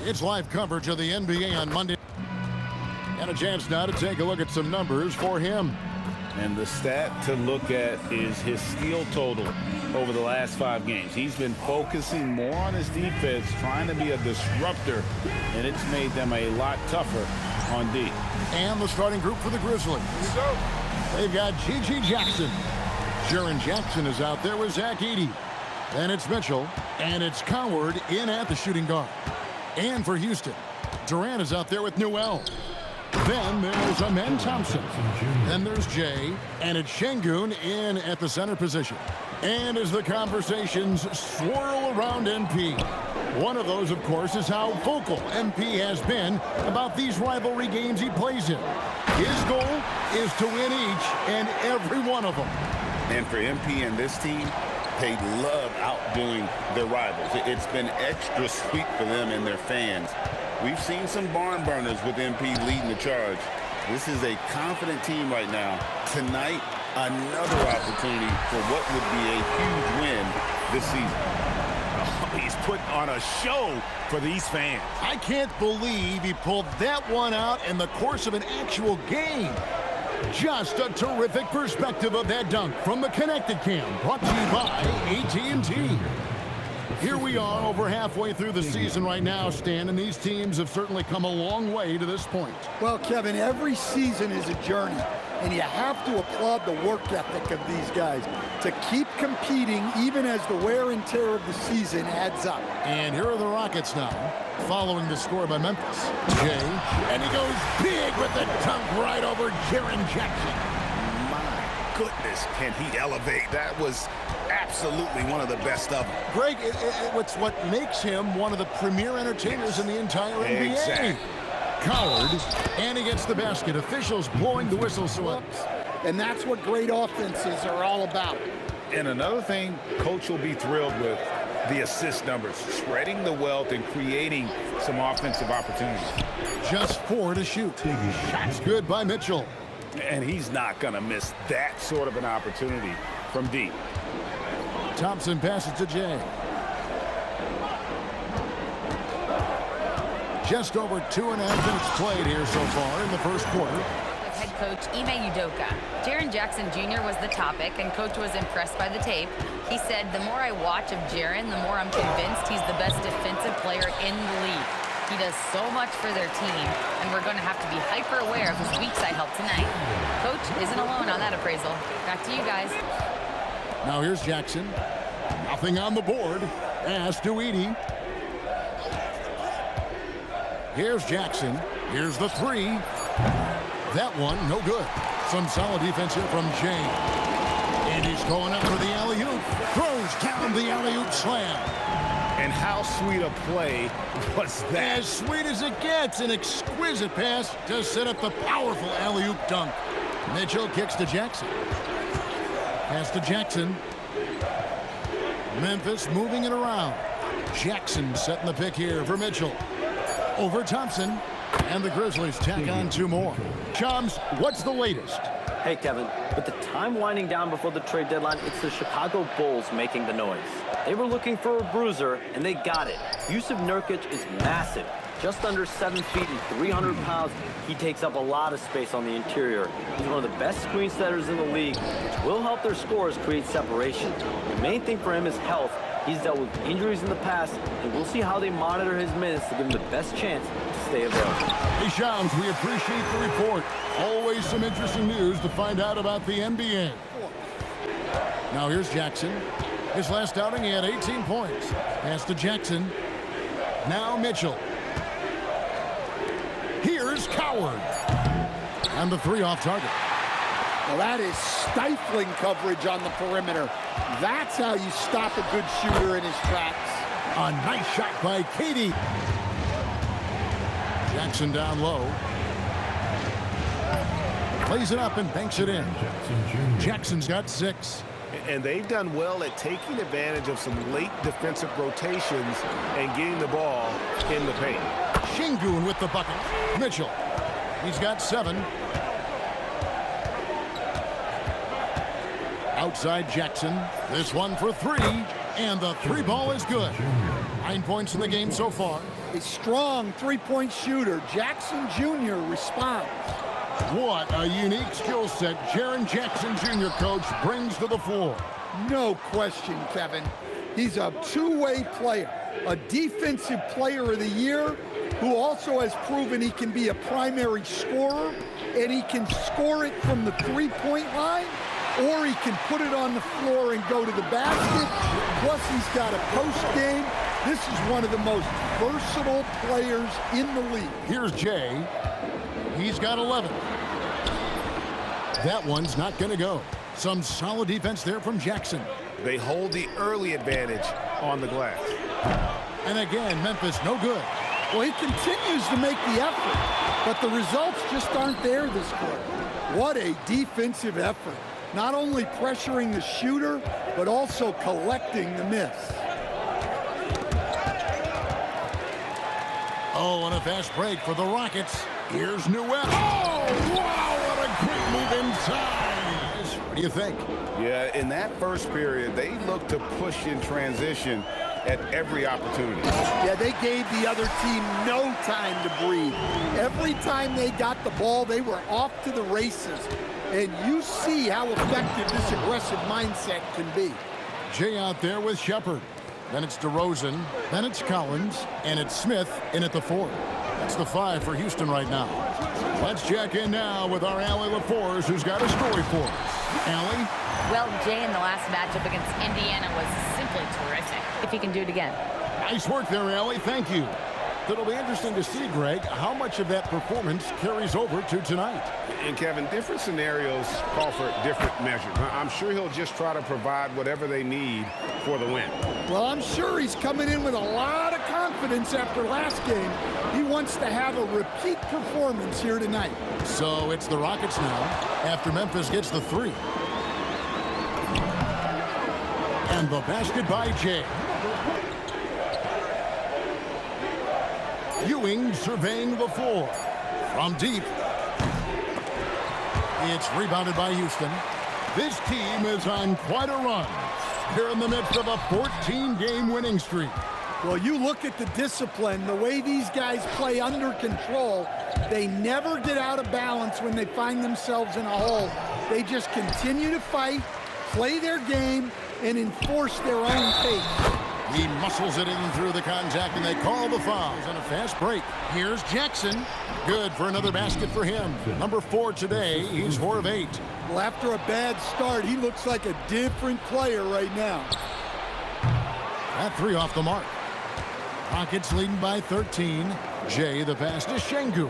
It's live coverage of the NBA on Monday. And a chance now to take a look at some numbers for him. And the stat to look at is his steal total over the last 5 games. He's been focusing more on his defense, trying to be a disruptor, and it's made them a lot tougher on D. And the starting group for the Grizzlies. Here we go. They've got G.G. Jackson. Jaren Jackson is out there with Zach Edey. Then it's Mitchell, and it's Coward in at the shooting guard. And for Houston, Durant is out there with Newell. Then there's Amen Thompson. Then there's Jay, and it's Şengün in at the center position. And as the conversations swirl around MP, one of those, of course, is how vocal MP has been about these rivalry games he plays in. His goal is to win each and every one of them. And for MP and this team, they love outdoing their rivals. It's been extra sweet for them and their fans. We've seen some barn burners with MP leading the charge. This is a confident team right now. Tonight, another opportunity for what would be a huge win this season. Oh, he's putting on a show for these fans. I can't believe he pulled that one out in the course of an actual game. Just a terrific perspective of that dunk from the Connected Cam, brought to you by AT&T. Here we are over halfway through the season right now, Stan, and these teams have certainly come a long way to this point. Well, Kevin, every season is a journey, and you have to applaud the work ethic of these guys to keep competing even as the wear and tear of the season adds up. And here are the Rockets now, following the score by Memphis. Jay, and he goes big with the dunk right over Jaren Jackson. My goodness, can he elevate? That was absolutely one of the best of them. Greg, it's what makes him one of the premier entertainers in the entire NBA. Exactly. Coward, and he gets the basket. Officials blowing the whistle. And that's what great offenses are all about. And another thing Coach will be thrilled with, the assist numbers, spreading the wealth and creating some offensive opportunities. Just 4 to shoot. Shots good by Mitchell. And he's not going to miss that sort of an opportunity from deep. Thompson passes to Jay. Just over 2.5 minutes played here so far in the first quarter. Head coach Ime Udoka. Jaren Jackson Jr. was the topic, and coach was impressed by the tape. He said, the more I watch of Jaren, the more I'm convinced he's the best defensive player in the league. He does so much for their team, and we're going to have to be hyper aware of his weak side help tonight. Coach isn't alone on that appraisal. Back to you guys. Now here's Jackson. Nothing on the board. Pass to Edey. Here's Jackson. Here's the 3. That one, no good. Some solid defense here from Jay. And he's going up for the alley-oop. Throws down the alley-oop slam. And how sweet a play was that? As sweet as it gets. An exquisite pass to set up the powerful alley-oop dunk. Mitchell kicks to Jackson. Pass to Jackson. Memphis moving it around. Jackson setting the pick here for Mitchell. Over Thompson. And the Grizzlies tack on 2 more. Chums, what's the latest? Hey, Kevin. With the time winding down before the trade deadline, it's the Chicago Bulls making the noise. They were looking for a bruiser, and they got it. Yusuf Nurkic is massive. Just under 7 feet and 300 pounds, he takes up a lot of space on the interior. He's one of the best screen setters in the league, which will help their scorers create separation. The main thing for him is health. He's dealt with injuries in the past, and we'll see how they monitor his minutes to give him the best chance to stay available. Hey, Shams, we appreciate the report. Always some interesting news to find out about the NBA. Now here's Jackson. His last outing, he had 18 points. Pass to Jackson. Now Mitchell. Here's Coward. And the 3 off target. Well, that is stifling coverage on the perimeter. That's how you stop a good shooter in his tracks. A nice shot by Katie. Jackson down low. Plays it up and banks it in. Jackson's got 6. And they've done well at taking advantage of some late defensive rotations and getting the ball in the paint. Şengün with the bucket. Mitchell. He's got 7. Outside Jackson. This one for 3. And the 3 ball is good. 9 points in the game so far. A strong three-point shooter. Jackson Jr. responds. What a unique skill set Jaren Jackson Jr., coach, brings to the floor. No question, Kevin. He's a two-way player, a defensive player of the year who also has proven he can be a primary scorer, and he can score it from the three-point line, or he can put it on the floor and go to the basket. Plus, he's got a post game. This is one of the most versatile players in the league. Here's Jay. He's got 11. That one's not going to go. Some solid defense there from Jackson. They hold the early advantage on the glass. And again, Memphis no good. Well, he continues to make the effort, but the results just aren't there this quarter. What a defensive effort. Not only pressuring the shooter, but also collecting the miss. Oh, and a fast break for the Rockets. Here's Newell. Oh, wow, what a quick move inside. What do you think? Yeah, in that first period, they looked to push in transition at every opportunity. Yeah, they gave the other team no time to breathe. Every time they got the ball, they were off to the races. And you see how effective this aggressive mindset can be. Jay out there with Shepard. Then it's DeRozan. Then it's Collins. And it's Smith in at the 4. That's the 5 for Houston right now. Let's check in now with our Allie LaForce, who's got a story for us. Allie? Well, Jay in the last matchup against Indiana was simply terrific. If he can do it again. Nice work there, Allie. Thank you. It'll be interesting to see, Greg, how much of that performance carries over to tonight. And, Kevin, different scenarios call for different measures. I'm sure he'll just try to provide whatever they need for the win. Well, I'm sure he's coming in with a lot of confidence after last game. He wants to have a repeat performance here tonight. So it's the Rockets now after Memphis gets the 3. And the basket by Jay. Ewing surveying the floor. From deep. It's rebounded by Houston. This team is on quite a run. They're in the midst of a 14-game winning streak. Well, you look at the discipline, the way these guys play under control. They never get out of balance when they find themselves in a hole. They just continue to fight, play their game, and enforce their own pace. He muscles it in through the contact, and they call the fouls on a fast break. Here's Jackson. Good for another basket for him. Number 4 today. He's 4 of 8. Well, after a bad start, he looks like a different player right now. That 3 off the mark. Rockets leading by 13. Jay, the pass to Şengün.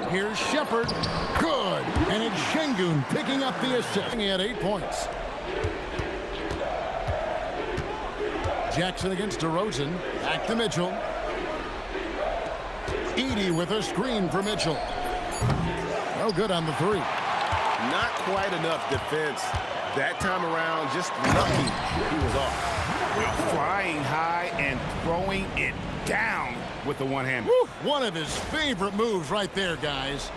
Here's Shepard. Good. And it's Şengün picking up the assist. He had 8 points. Jackson against DeRozan. Back to Mitchell. Edey with a screen for Mitchell. No good on the 3. Not quite enough defense that time around. Just lucky he was off. Now flying high and throwing it down with the one-hander. One of his favorite moves right there, guys.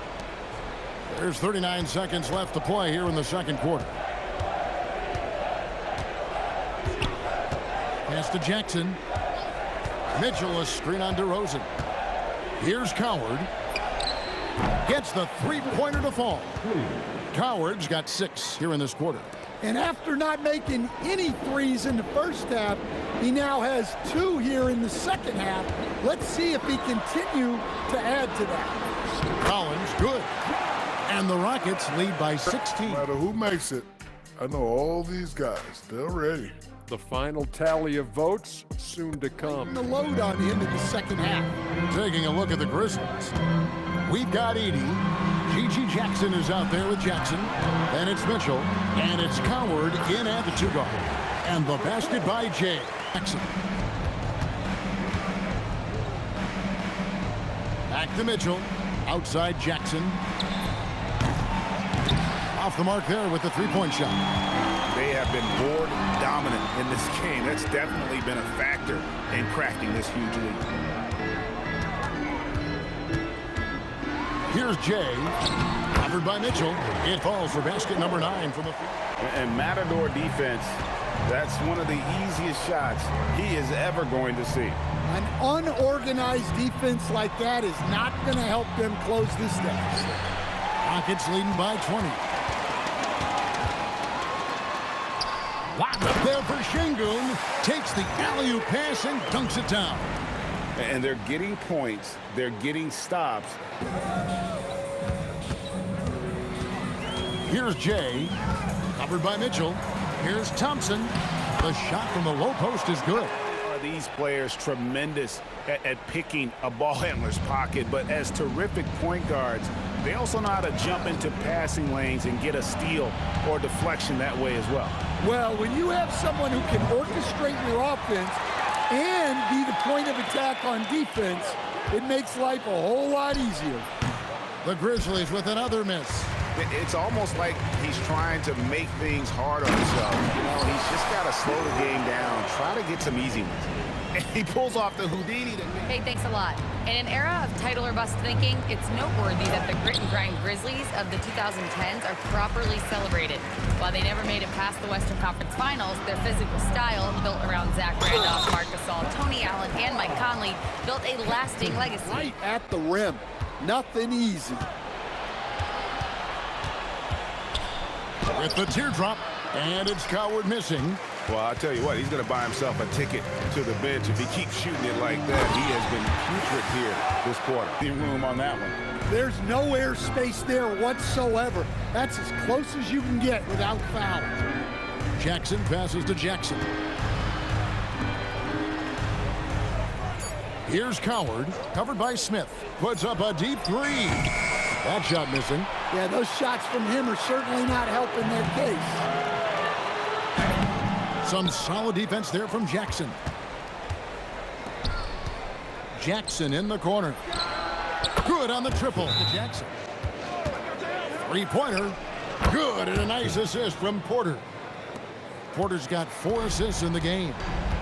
There's 39 seconds left to play here in the second quarter. Pass to Jackson. Mitchell, a screen on DeRozan. Here's Coward. Gets the three-pointer to fall. Coward's got 6 here in this quarter. And after not making any threes in the first half, he now has 2 here in the second half. Let's see if he continue to add to that. Collins, good. And the Rockets lead by 16. No matter who makes it, I know all these guys, they're ready. The final tally of votes soon to come. The load on him in the second half. Taking a look at the Grizzlies. We've got Edey. G.G. Jackson is out there with Jackson. And it's Mitchell. And it's Coward in at the 2 guard. And the basket by Jay. Jackson. Back to Mitchell. Outside Jackson. Off the mark there with the three-point shot. They have been board dominant in this game. That's definitely been a factor in crafting this huge lead. Here's Jay. Covered by Mitchell. It falls for basket number 9 from the field. And Matador defense That's one of the easiest shots he is ever going to see. An unorganized defense like that is not going to help them close this deficit. Rockets leading by 20. Locked up there for Şengün. Takes the alley-oop pass and dunks it down. And they're getting points. They're getting stops. Here's Jay. Covered by Mitchell. Here's Thompson. The shot from the low post is good. These players tremendous at picking a ball handler's pocket, but as terrific point guards, they also know how to jump into passing lanes and get a steal or deflection that way as well. Well, when you have someone who can orchestrate your offense and be the point of attack on defense, it makes life a whole lot easier. The Grizzlies with another miss. It's almost like he's trying to make things hard on himself. You know, he's just got to slow the game down, try to get some easy ones. And he pulls off the Houdini. Hey, thanks a lot. In an era of title or bust thinking, it's noteworthy that the grit and grind Grizzlies of the 2010s are properly celebrated. While they never made it past the Western Conference Finals, their physical style, built around Zach Randolph, Marc Gasol, Tony Allen, and Mike Conley, built a lasting legacy. Right at the rim. Nothing easy. With the teardrop, and it's Coward missing. Well, I'll tell you what, he's going to buy himself a ticket to the bench if he keeps shooting it like that. He has been putrid here this quarter. Any room on that one? There's no airspace there whatsoever. That's as close as you can get without foul. Jackson passes to Jackson. Here's Coward, covered by Smith. Puts up a deep three. That shot missing. Yeah, those shots from him are certainly not helping their case. Some solid defense there from Jackson. Jackson in the corner. Good on the triple to Jackson. Three-pointer. Good, and a nice assist from Porter. Porter's got 4 assists in the game.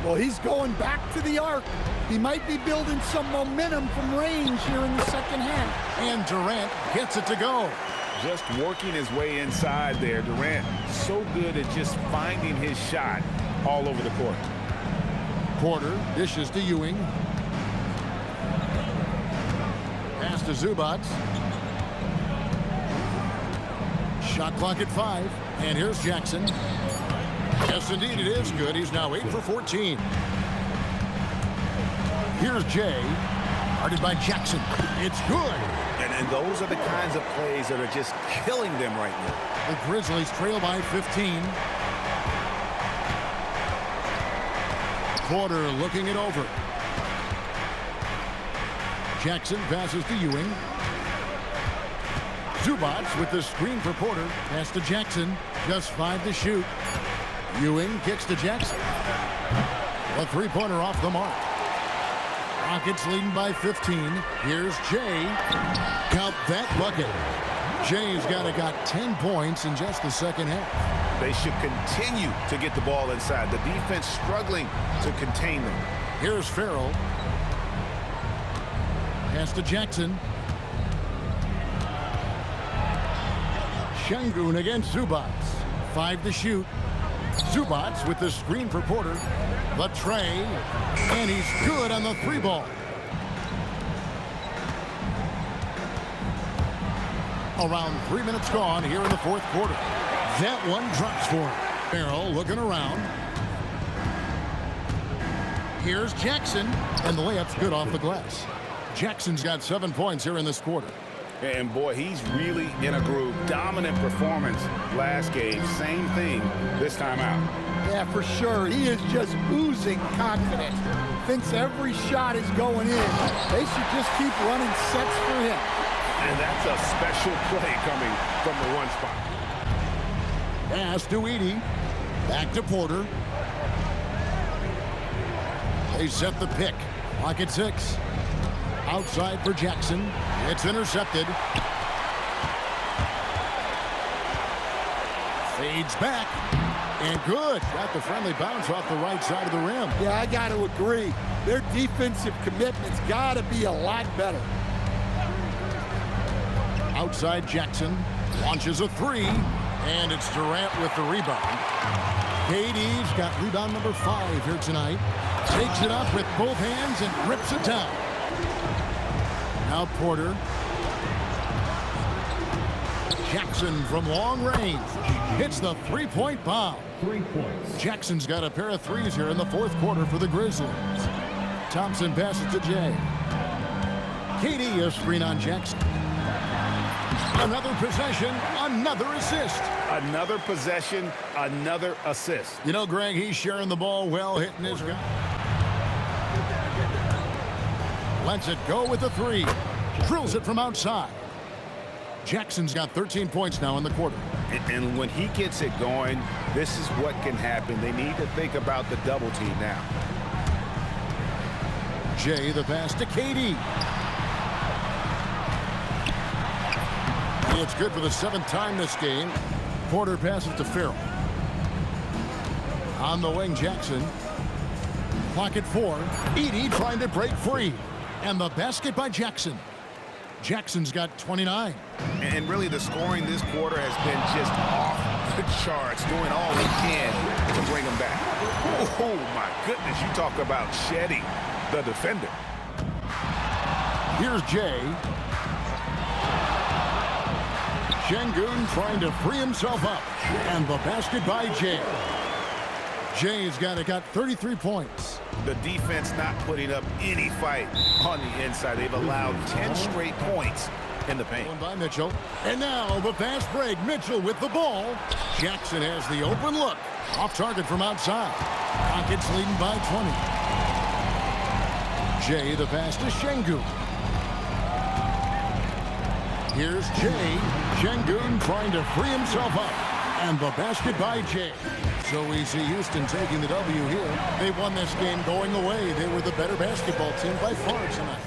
Well, he's going back to the arc. He might be building some momentum from range here in the second half. And Durant gets it to go. Just working his way inside there. Durant so good at just finding his shot all over the court. Porter dishes to Ewing. Pass to Zubac. Shot clock at 5. And here's Jackson. Yes, indeed, it is good. He's now 8 for 14. Here's Jay. Guarded by Jackson. It's good. And those are the kinds of plays that are just killing them right now. The Grizzlies trail by 15. Porter looking it over. Jackson passes to Ewing. Zubac with the screen for Porter. Pass to Jackson. Just 5 to shoot. Ewing kicks to Jackson. A three-pointer off the mark. Rockets leading by 15. Here's Jay. Count that bucket. Jay's got 10 points in just the second half. They should continue to get the ball inside. The defense struggling to contain them. Here's Farrell. Pass to Jackson. Şengün against Zubac. 5 to shoot. Zubac with the screen for Porter. The tray. And he's good on the 3-ball. Around 3 minutes gone here in the fourth quarter. That one drops for him. Farrell looking around. Here's Jackson. And the layup's good off the glass. Jackson's got 7 points here in this quarter. And boy, he's really in a groove. Dominant performance last game. Same thing this time out. Yeah, for sure. He is just oozing confidence. Thinks every shot is going in. They should just keep running sets for him. And that's a special play coming from the one spot. Pass to Edey. Back to Porter. They set the pick. Clock at 6. Outside for Jackson. It's intercepted. Fades back. And good. Got the friendly bounce off the right side of the rim. Yeah, I got to agree. Their defensive commitment's got to be a lot better. Outside Jackson. Launches a 3. And it's Durant with the rebound. KD's got rebound number 5 here tonight. Takes it up with both hands and rips it down. Now Porter. Jackson from long range hits the three-point bomb. 3 points. Jackson's got a pair of threes here in the fourth quarter for the Grizzlies. Thompson passes to Jay. KD a screen on Jackson. Another possession, another assist. Another possession, another assist. You know, Greg, he's sharing the ball well, hitting his gun. Lets it go with the 3. Drills it from outside. Jackson's got 13 points now in the quarter. And when he gets it going, this is what can happen. They need to think about the double team now. Jay, the pass to KD. It's good for the 7th time this game. Porter passes to Farrell. On the wing, Jackson. Clock at 4. Edey trying to break free. And the basket by Jackson. Jackson's got 29. And really the scoring this quarter has been just off the charts, doing all he can to bring them back. Oh, my goodness, you talk about shedding the defender. Here's Jay. Şengün trying to free himself up. And the basket by Jay. Jay's got 33 points. The defense not putting up any fight on the inside. They've allowed 10 straight points in the paint. By Mitchell. And now the fast break. Mitchell with the ball. Jackson has the open look. Off target from outside. Rockets leading by 20. Jay the pass to Şengün. Here's Jay. Şengün trying to free himself up. And the basket by Jay. So we see Houston taking the W here. They won this game going away. They were the better basketball team by far tonight.